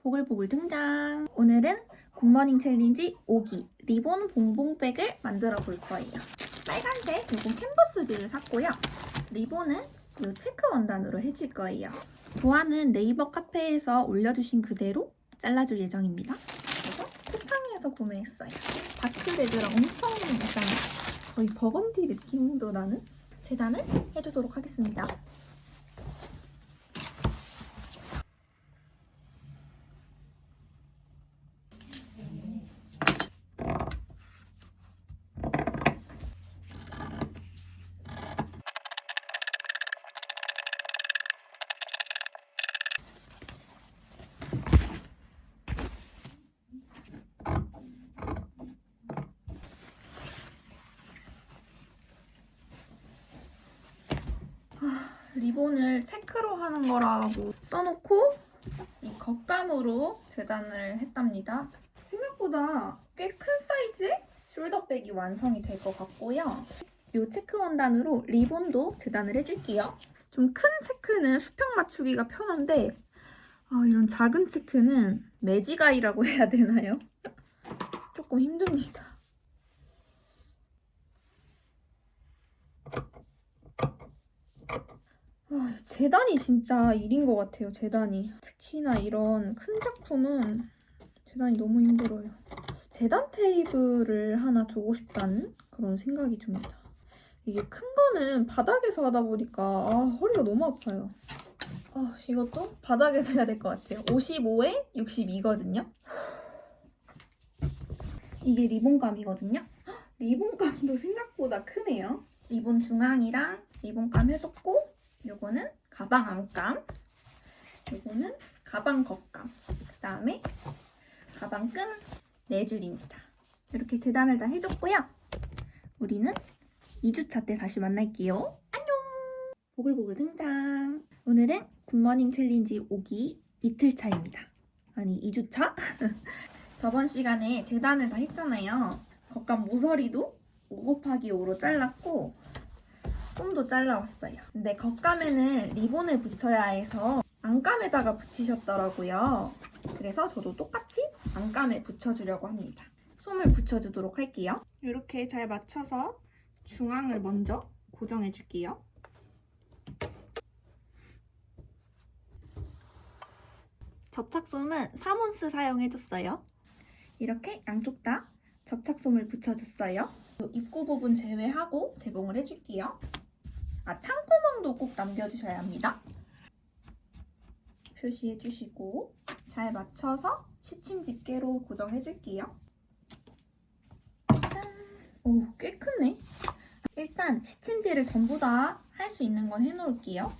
보글보글 등장! 오늘은 굿모닝 챌린지 5기 리본 봉봉백을 만들어 볼 거예요. 빨간색 요건 캔버스지를 샀고요. 리본은 요 체크 원단으로 해줄 거예요. 도안은 네이버 카페에서 올려주신 그대로 잘라줄 예정입니다. 그래서 쿠팡에서 구매했어요. 다크레드랑 엄청 약간 거의 버건디 느낌도 나는 재단을 해주도록 하겠습니다. 리본을 체크로 하는 거라고 써놓고 이 겉감으로 재단을 했답니다. 생각보다 꽤 큰 사이즈의 숄더백이 완성이 될 것 같고요. 이 체크 원단으로 리본도 재단을 해줄게요. 좀 큰 체크는 수평 맞추기가 편한데 이런 작은 체크는 매지가이라고 해야 되나요? 조금 힘듭니다. 재단이 진짜 일인 것 같아요. 재단이. 특히나 이런 큰 작품은 재단이 너무 힘들어요. 재단 테이블을 하나 두고 싶다는 그런 생각이 듭니다. 이게 큰 거는 바닥에서 하다 보니까 허리가 너무 아파요. 이것도 바닥에서 해야 될 것 같아요. 55에 62거든요. 이게 리본감이거든요. 리본감도 생각보다 크네요. 리본 중앙이랑 리본감 해줬고 요거는 가방 안감, 요거는 가방 겉감, 그 다음에 가방 끈 4줄입니다. 이렇게 재단을 다 해줬고요. 우리는 2주차 때 다시 만날게요. 안녕! 보글보글 등장! 오늘은 굿모닝 챌린지 5기 이틀차입니다. 아니 2주차? 저번 시간에 재단을 다 했잖아요. 겉감 모서리도 5 곱하기 5로 잘랐고 솜도 잘라왔어요. 근데 겉감에는 리본을 붙여야 해서 안감에다가 붙이셨더라고요. 그래서 저도 똑같이 안감에 붙여주려고 합니다. 솜을 붙여주도록 할게요. 이렇게 잘 맞춰서 중앙을 먼저 고정해줄게요. 접착솜은 3온스 사용해줬어요. 이렇게 양쪽 다 접착솜을 붙여줬어요. 입구 부분 제외하고 재봉을 해줄게요. 창구멍도 꼭 남겨주셔야 합니다. 표시해주시고 잘 맞춰서 시침 집게로 고정해줄게요. 짠! 오, 꽤 크네. 일단 시침질을 전부 다 할 수 있는 건 해놓을게요.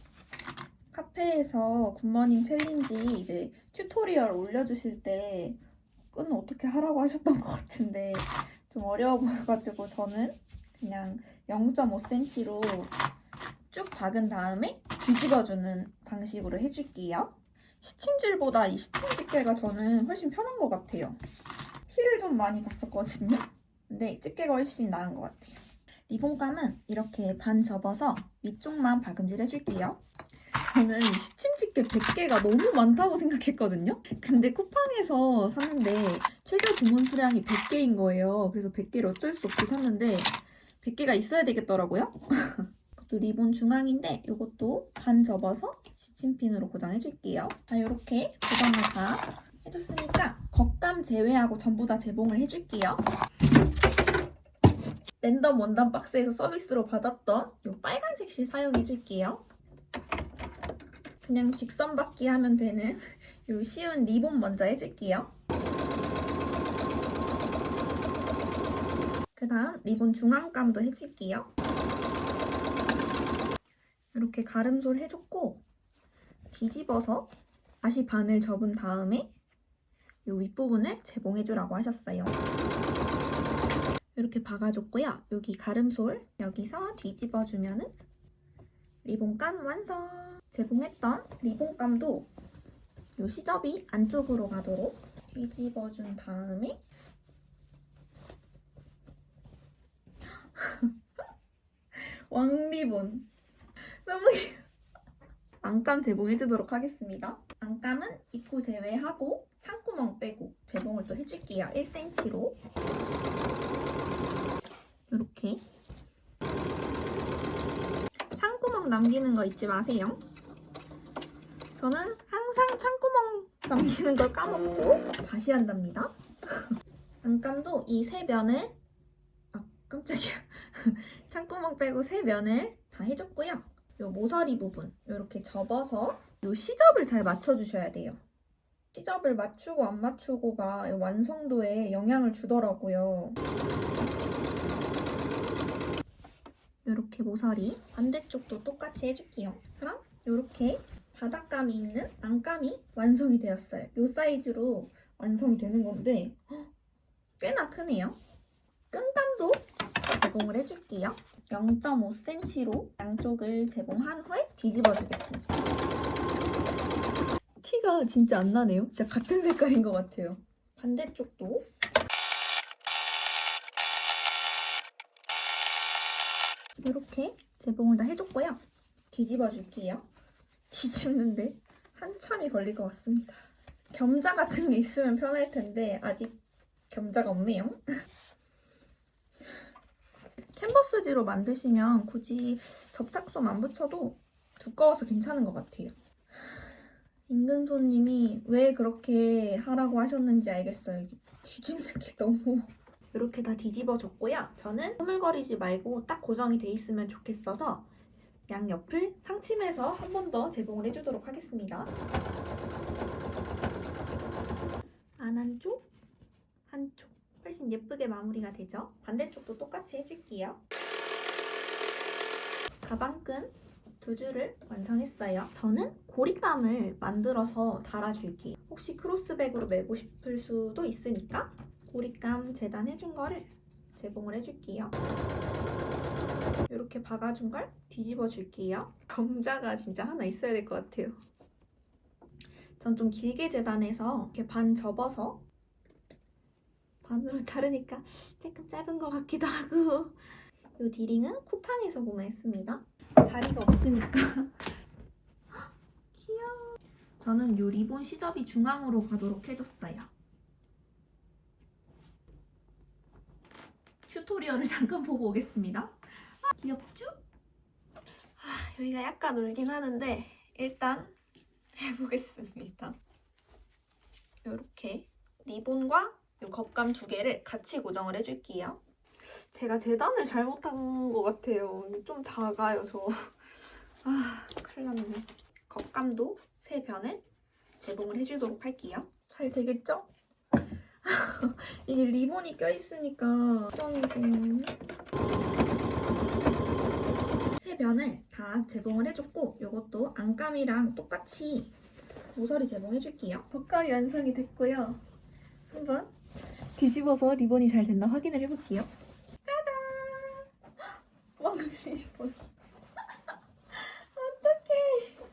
카페에서 굿모닝 챌린지 이제 튜토리얼 올려주실 때 끈을 어떻게 하라고 하셨던 것 같은데 좀 어려워 보여가지고 저는 그냥 0.5cm로 쭉 박은 다음에 뒤집어주는 방식으로 해줄게요. 시침질보다 이 시침 집게가 저는 훨씬 편한 것 같아요. 티를 좀 많이 봤었거든요. 근데 집게가 훨씬 나은 것 같아요. 리본감은 이렇게 반 접어서 위쪽만 박음질 해줄게요. 저는 시침 집게 100개가 너무 많다고 생각했거든요. 근데 쿠팡에서 샀는데 최저 주문 수량이 100개인 거예요. 그래서 100개를 어쩔 수 없이 샀는데 100개가 있어야 되겠더라고요. 또 리본 중앙인데 이것도 반 접어서 시침핀으로 고정해줄게요. 이렇게 고정을 다 해줬으니까 겉감 제외하고 전부 다 재봉을 해줄게요. 랜덤 원단 박스에서 서비스로 받았던 이 빨간색 실 사용해줄게요. 그냥 직선 받기 하면 되는 이 쉬운 리본 먼저 해줄게요. 그 다음 리본 중앙감도 해줄게요. 이렇게 가름솔 해줬고 뒤집어서 다시 반을 접은 다음에 이 윗부분을 재봉해주라고 하셨어요. 이렇게 박아줬고요. 여기 가름솔 여기서 뒤집어주면은 리본감 완성! 재봉했던 리본감도 이 시접이 안쪽으로 가도록 뒤집어준 다음에 왕리본! 너무 안감 재봉해주도록 하겠습니다. 안감은 입구 제외하고 창구멍 빼고 재봉을 또 해줄게요. 1cm로 이렇게. 창구멍 남기는 거 잊지 마세요. 저는 항상 창구멍 남기는 걸 까먹고 다시 한답니다. 안감도 이 세 면을, 깜짝이야. 창구멍 빼고 세 면을 다 해줬고요. 요 모서리 부분 이렇게 접어서 요 시접을 잘 맞춰주셔야 돼요. 시접을 맞추고 안 맞추고가 완성도에 영향을 주더라고요. 이렇게 모서리, 반대쪽도 똑같이 해줄게요. 그럼 이렇게 바닥감이 있는 안감이 완성이 되었어요. 이 사이즈로 완성이 되는 건데 꽤나 크네요. 끈감도 제공을 해줄게요. 0.5cm로 양쪽을 제공한 후에 뒤집어 주겠습니다. 티가 진짜 안 나네요. 진짜 같은 색깔인 것 같아요. 반대쪽도 이렇게 제봉을 다 해줬고요. 뒤집어 줄게요. 뒤집는데 한참이 걸릴 것 같습니다. 겸자 같은 게 있으면 편할 텐데 아직 겸자가 없네요. 캔버스지로 만드시면 굳이 접착솜 안 붙여도 두꺼워서 괜찮은 것 같아요. 인근 손님이 왜 그렇게 하라고 하셨는지 알겠어요. 뒤집는 게 너무... 이렇게 다 뒤집어줬고요. 저는 흐물거리지 말고 딱 고정이 돼 있으면 좋겠어서 양옆을 상침해서 한 번 더 제봉을 해주도록 하겠습니다. 안 한쪽, 한쪽. 훨씬 예쁘게 마무리가 되죠? 반대쪽도 똑같이 해줄게요. 가방끈 2줄을 완성했어요. 저는 고리감을 만들어서 달아줄게요. 혹시 크로스백으로 메고 싶을 수도 있으니까 고리감 재단해준 거를 제공을 해줄게요. 이렇게 박아준 걸 뒤집어 줄게요. 겸자가 진짜 하나 있어야 될 것 같아요. 전 좀 길게 재단해서 이렇게 반 접어서 반으로 자르니까 조금 짧은 것 같기도 하고. 이 디링은 쿠팡에서 구매했습니다. 자리가 없으니까. 귀여워. 저는 이 리본 시접이 중앙으로 가도록 해줬어요. 튜토리얼을 잠깐 보고 오겠습니다. 귀엽죠? 여기가 약간 울긴 하는데 일단 해보겠습니다. 이렇게 리본과 이 겉감 2개를 같이 고정을 해줄게요. 제가 재단을 잘못한 것 같아요. 좀 작아요, 저. 큰일 났네. 겉감도 3변을 제봉을 해주도록 할게요. 잘 되겠죠? 이게 리본이 껴있으니까 걱정이 돼요. 3변을 다 제봉을 해줬고 이것도 안감이랑 똑같이 모서리 제봉해줄게요. 겉감이 완성이 됐고요. 한번 뒤집어서 리본이 잘 됐나 확인을 해볼게요. 짜잔! 왕 리본. 어떡해.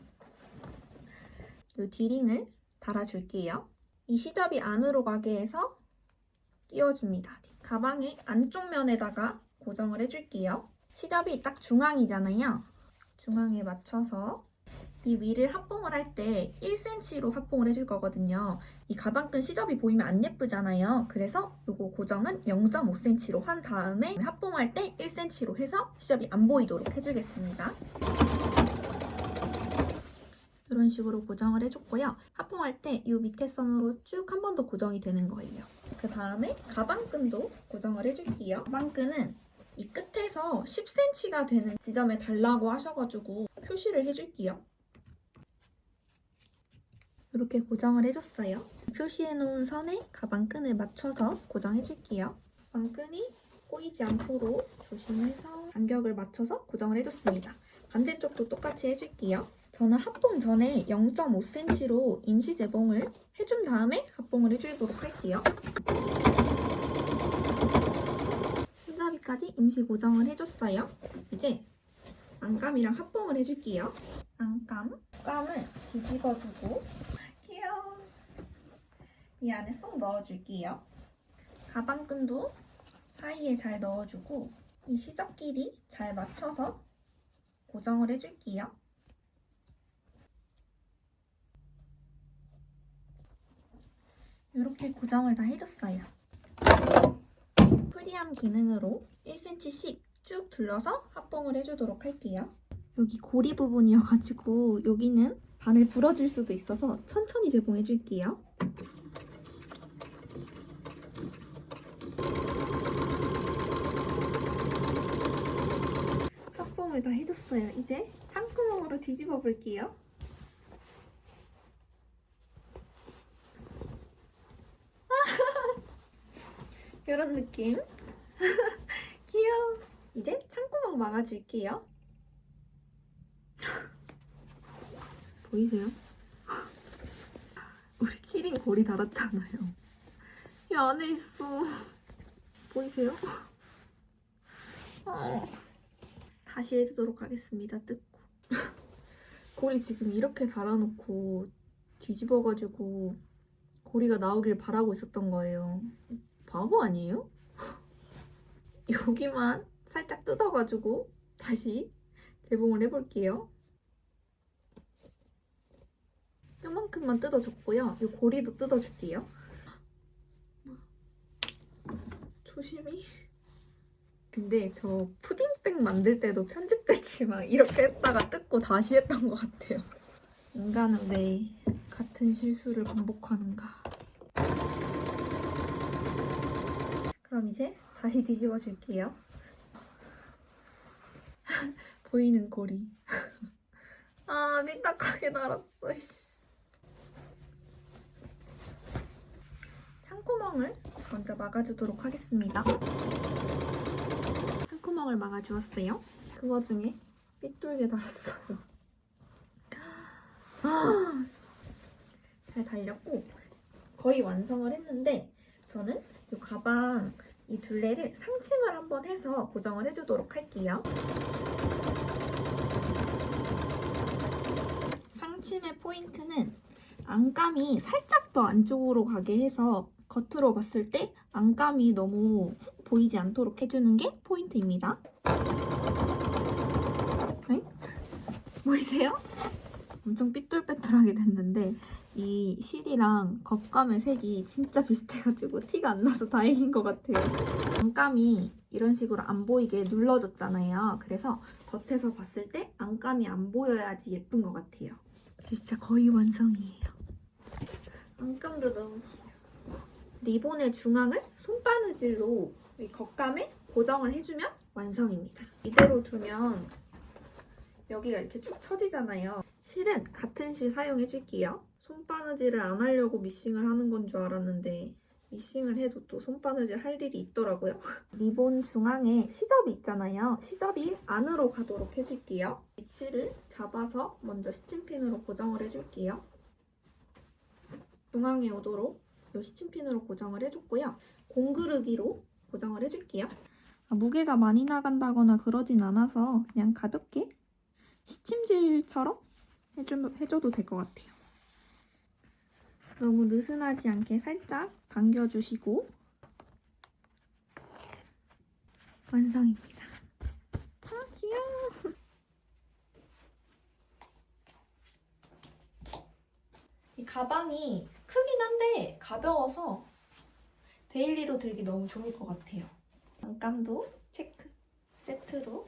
이 디링을 달아줄게요. 이 시접이 안으로 가게 해서 끼워줍니다. 가방의 안쪽 면에다가 고정을 해줄게요. 시접이 딱 중앙이잖아요. 중앙에 맞춰서 이 위를 합봉을 할 때 1cm로 합봉을 해줄 거거든요. 이 가방끈 시접이 보이면 안 예쁘잖아요. 그래서 이거 고정은 0.5cm로 한 다음에 합봉할 때 1cm로 해서 시접이 안 보이도록 해주겠습니다. 이런 식으로 고정을 해줬고요. 합봉할 때 이 밑에 선으로 쭉 한 번 더 고정이 되는 거예요. 그 다음에 가방끈도 고정을 해줄게요. 가방끈은 이 끝에서 10cm가 되는 지점에 달라고 하셔가지고 표시를 해줄게요. 이렇게 고정을 해줬어요. 표시해놓은 선에 가방끈을 맞춰서 고정해줄게요. 가방끈이 꼬이지 않도록 조심해서 간격을 맞춰서 고정을 해줬습니다. 반대쪽도 똑같이 해줄게요. 저는 합봉 전에 0.5cm로 임시 재봉을 해준 다음에 합봉을 해주도록 할게요. 손잡이까지 임시 고정을 해줬어요. 이제 안감이랑 합봉을 해줄게요. 안감을 뒤집어주고 귀여워. 이 안에 쏙 넣어줄게요. 가방끈도 사이에 잘 넣어주고 이 시접 길이 잘 맞춰서 고정을 해줄게요. 이렇게 고정을 다 해줬어요. 프리암 기능으로 1cm씩 쭉 둘러서 합봉을 해주도록 할게요. 여기 고리 부분이어가지고 여기는 바늘 부러질 수도 있어서 천천히 재봉해줄게요. 합봉을 다 해줬어요. 이제 창구멍으로 뒤집어 볼게요. 이런 느낌. 귀여워. 이제 창구멍 막아줄게요. 보이세요? 우리 키링 고리 달았잖아요. 이 안에 있어. 보이세요? 다시 해주도록 하겠습니다. 뜯고. 고리 지금 이렇게 달아놓고 뒤집어가지고 고리가 나오길 바라고 있었던 거예요. 바보 아니에요? 여기만 살짝 뜯어가지고 다시 재봉을 해볼게요. 요만큼만 뜯어줬고요. 이 고리도 뜯어줄게요. 조심히. 근데 저 푸딩백 만들 때도 편집같이 막 이렇게 했다가 뜯고 다시 했던 것 같아요. 인간은 왜 같은 실수를 반복하는가. 그럼 이제 다시 뒤집어 줄게요. 보이는 고리. 아, 삐딱하게 달았어. 창구멍을 먼저 막아주도록 하겠습니다. 창구멍을 막아주었어요. 그 와중에 삐뚤게 달았어요. 잘 달렸고 거의 완성을 했는데 저는 이 가방 이 둘레를 상침을 한번 해서 고정을 해주도록 할게요. 상침의 포인트는 안감이 살짝 더 안쪽으로 가게 해서 겉으로 봤을 때 안감이 너무 훅 보이지 않도록 해주는 게 포인트입니다. 네? 보이세요? 엄청 삐뚤빼뚤하게 됐는데 이 실이랑 겉감의 색이 진짜 비슷해가지고 티가 안 나서 다행인 것 같아요. 안감이 이런 식으로 안 보이게 눌러줬잖아요. 그래서 겉에서 봤을 때 안감이 안 보여야지 예쁜 것 같아요. 진짜 거의 완성이에요. 안감도 너무 귀여워. 리본의 중앙을 손바느질로 이 겉감에 고정을 해주면 완성입니다. 이대로 두면 여기가 이렇게 축 처지잖아요. 실은 같은 실 사용해줄게요. 손바느질을 안 하려고 미싱을 하는 건 줄 알았는데 미싱을 해도 또 손바느질 할 일이 있더라고요. 리본 중앙에 시접이 있잖아요. 시접이 안으로 가도록 해줄게요. 위치를 잡아서 먼저 스친핀으로 고정을 해줄게요. 중앙에 오도록 이 스친핀으로 고정을 해줬고요. 공그르기로 고정을 해줄게요. 무게가 많이 나간다거나 그러진 않아서 그냥 가볍게 시침질처럼 해줘도 될 것 같아요. 너무 느슨하지 않게 살짝 당겨주시고 완성입니다. 아, 귀여워. 이 가방이 크긴 한데 가벼워서 데일리로 들기 너무 좋을 것 같아요. 안감도 체크 세트로